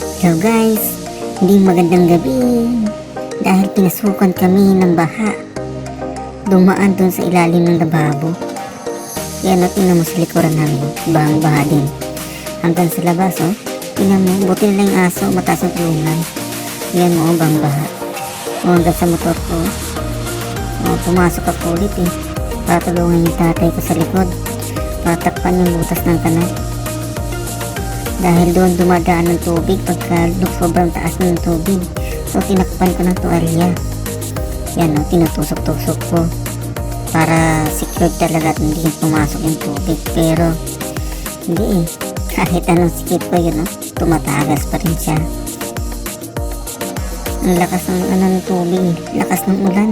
Hello guys, hindi magandang gabi dahil pinasukan kami ng baha. Dumaan dun sa ilalim ng lababo. Yan o, tingnan mo sa likuran namin, bahang baha din. Hanggang sa labas o, tingnan mo, buti na lang yung aso, mataas ang tulungan. Yan mo o, bahang baha. O hanggang sa motor ko. O, pumasok ako ulit eh, para tulungan yung tatay ko sa likod, para takpan yung butas ng kanal. Dahil doon dumadaan ng tubig pagka sobrang taas ng tubig. So tinakpan ko ng tuwalya. Yan o, tinutusok-tusok ko para secured talaga at hindi pumasok yung tubig. Pero hindi eh, kahit anong sikip ko yun o, tumatagas pa rin siya. Ang lakas ng ng tubig, lakas ng ulan.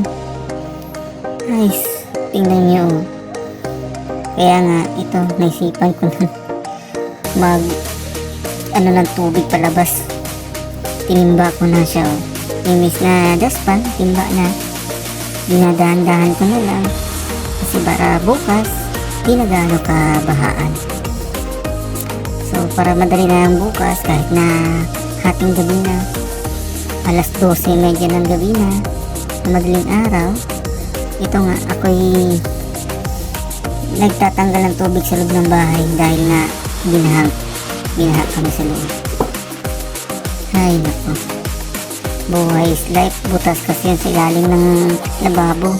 Guys, tingnan nyo o. Kaya nga ito, naisipan ko na ng tubig palabas. Tinimba ko na siya oh. Imis na daspan, timba na. Dinadahan-dahan ko na lang kasi para bukas di na gaano kabahaan. So para madali na lang bukas, kahit na hating gabi na, alas 12 medya ng gabi na madaling araw, ito nga ako'y nagtatanggal ng tubig sa loob ng bahay dahil nga binaha kami sa loob. Ay nako, buhay is life. Butas kasi yan sa ilalim ng lababo.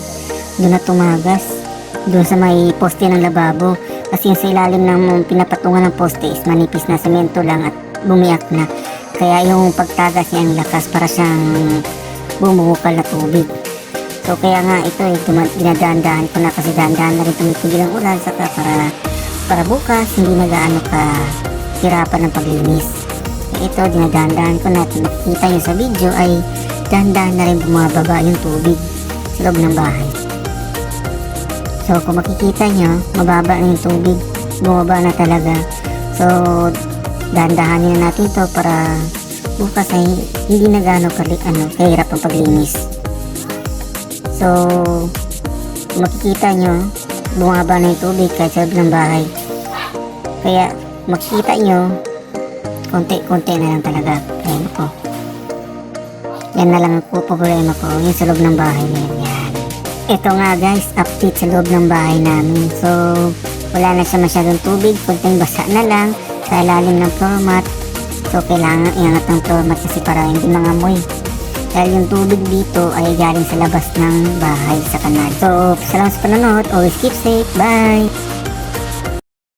Doon na tumagas, doon sa may poste ng lababo, kasi yung sa ilalim ng pinapatungan ng poste is manipis na semento lang at bumiyak na. Kaya yung pagtagas niya ang lakas, para siyang bumukal na tubig. So kaya nga ito eh, dinadaan-daan ko na kasi dahan-dahan na rin tumitigil ang ulan, saka para bukas hindi na gaano ka hirapan ng paglinis. Ito, dinadahan-dahan ko na. Makikita nyo sa video ay dahan-dahan na rin bumababa yung tubig sa loob ng bahay. So kung makikita nyo, mababa na yung tubig, bumaba na talaga. So dahan-dahanin na natin ito para bukas ay hindi na gaano kahirap ang paglinis. So kung makikita nyo, bumaba na yung tubig kahit sa loob ng bahay. Kaya makikita nyo, konti-konti na lang talaga. Ayan ko. Yan na lang ang problema ko, yung sa loob ng bahay na yan. Ito nga guys, update sa loob ng bahay namin. So, wala na siya masyadong tubig, konting basa na lang sa ilalim ng floor mat. So, kailangan iangat ng floor mat kasi para hindi mangamoy. Dahil yung tubig dito ay galing sa labas ng bahay sa kanal. So, salamat sa panonood. Always keep safe. Bye!